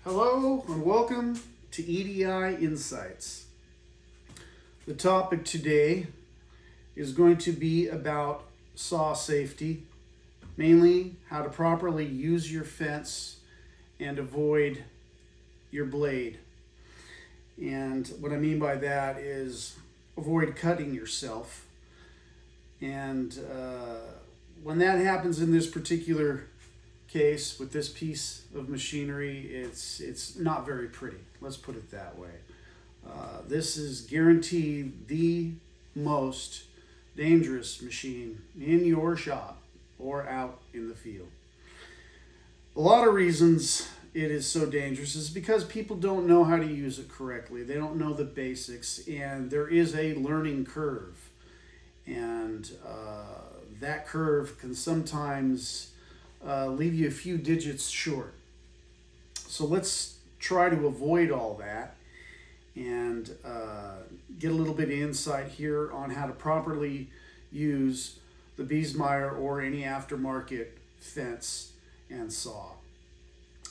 Hello and welcome to EDI Insights. The topic today is going to be about saw safety, mainly how to properly use your fence and avoid your blade. And what I mean by that is avoid cutting yourself. And when that happens in this particular case with this piece of machinery, it's not very pretty. Let's put it that way. This is guaranteed the most dangerous machine in your shop or out in the field. A lot of reasons it is so dangerous is because people don't know how to use it correctly. They don't know the basics, and there is a learning curve. And that curve can sometimes leave you a few digits short. So let's try to avoid all that and get a little bit of insight here on how to properly use the Biesmeyer or any aftermarket fence and saw.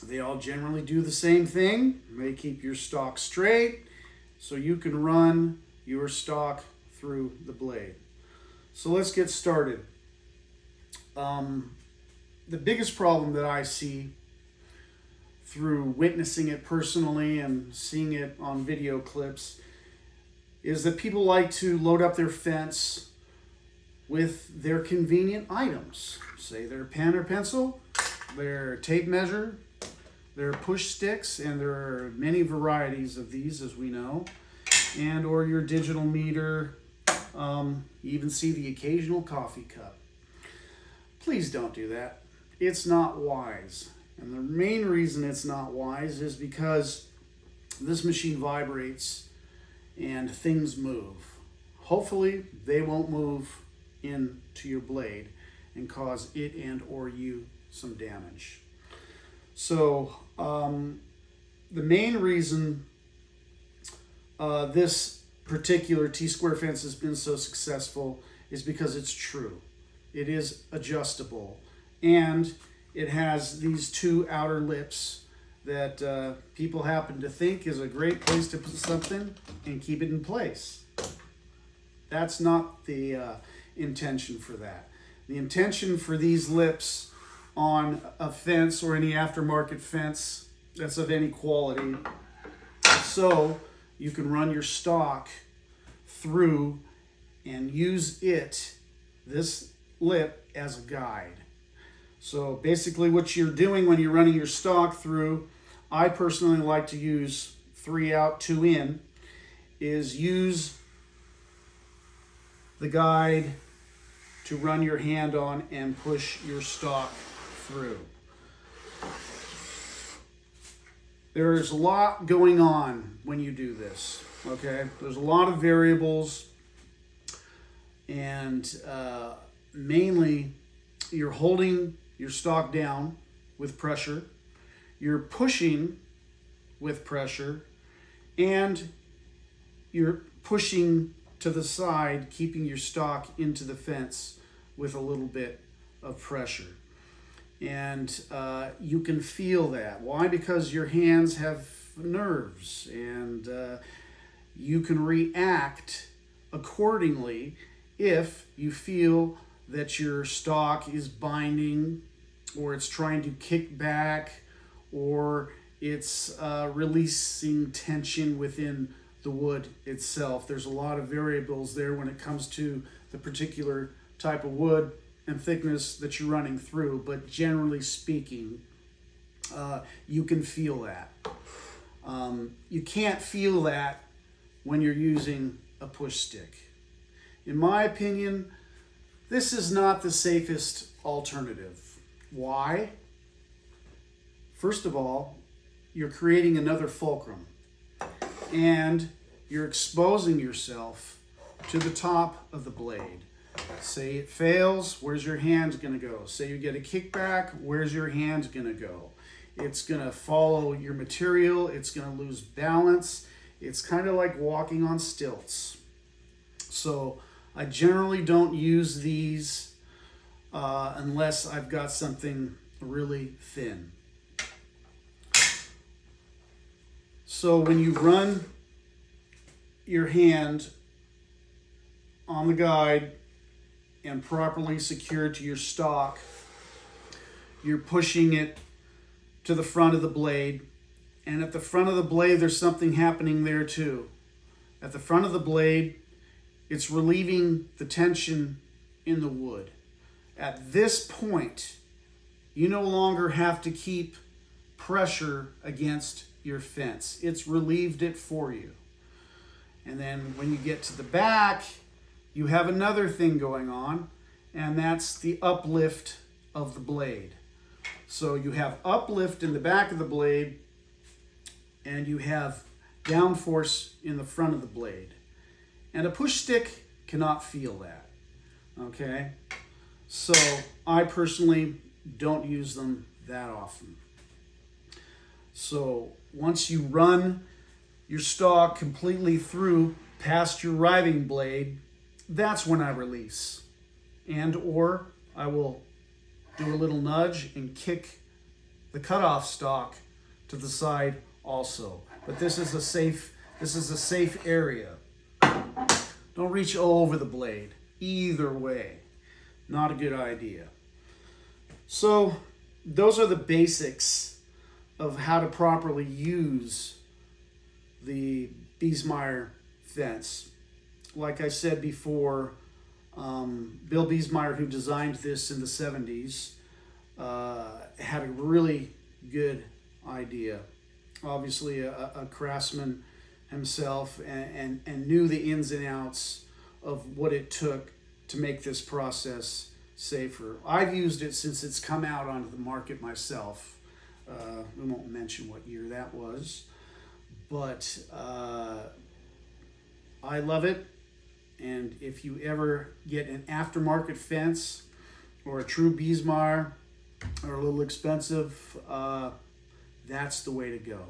They all generally do the same thing. They keep your stock straight so you can run your stock through the blade. So let's get started. The biggest problem that I see through witnessing it personally and seeing it on video clips is that people like to load up their fence with their convenient items. Say their pen or pencil, their tape measure, their push sticks, and there are many varieties of these, as we know, and or your digital meter. You even see the occasional coffee cup. Please don't do that. It's not wise. And the main reason it's not wise is because this machine vibrates and things move. Hopefully they won't move into your blade and cause it and or you some damage. So the main reason this particular T-square fence has been so successful is because it's true. It is adjustable, and it has these two outer lips that people happen to think is a great place to put something and keep it in place. That's not the intention for that. The intention for these lips on a fence or any aftermarket fence that's of any quality, so you can run your stock through and use this lip, as a guide. So basically what you're doing when you're running your stock through, I personally like to use 3 out, 2 in, is use the guide to run your hand on and push your stock through. There's a lot going on when you do this, okay? There's a lot of variables, and mainly you're holding your stock down with pressure, you're pushing with pressure, and you're pushing to the side, keeping your stock into the fence with a little bit of pressure. And you can feel that. Why? Because your hands have nerves, and you can react accordingly if you feel that your stock is binding, or it's trying to kick back, or it's releasing tension within the wood itself. There's a lot of variables there when it comes to the particular type of wood and thickness that you're running through, but generally speaking, you can feel that. You can't feel that when you're using a push stick. In my opinion, this is not the safest alternative. Why? First of all, you're creating another fulcrum, and you're exposing yourself to the top of the blade. Say it fails, where's your hand going to go? Say you get a kickback, where's your hand going to go? It's going to follow your material, it's going to lose balance. It's kind of like walking on stilts. So I generally don't use these unless I've got something really thin. So when you run your hand on the guide and properly secured to your stock, you're pushing it to the front of the blade. And at the front of the blade, there's something happening there too. At the front of the blade, it's relieving the tension in the wood. At this point, you no longer have to keep pressure against your fence. It's relieved it for you. And then when you get to the back, you have another thing going on, and that's the uplift of the blade. So you have uplift in the back of the blade, and you have downforce in the front of the blade. And a push stick cannot feel that, okay? So I personally don't use them that often. So once you run your stock completely through past your riving blade, that's when I release. And or I will do a little nudge and kick the cutoff stock to the side also. But this is a safe area. Don't reach over the blade. Either way, not a good idea. So those are the basics of how to properly use the Biesmeyer fence. Like I said before, Bill Biesmeyer, who designed this in the 70s, had a really good idea. Obviously a craftsman himself, and knew the ins and outs of what it took to make this process safer. I've used it since it's come out onto the market myself. We won't mention what year that was, but I love it. And if you ever get an aftermarket fence or a true Biesmeyer or a little expensive, that's the way to go.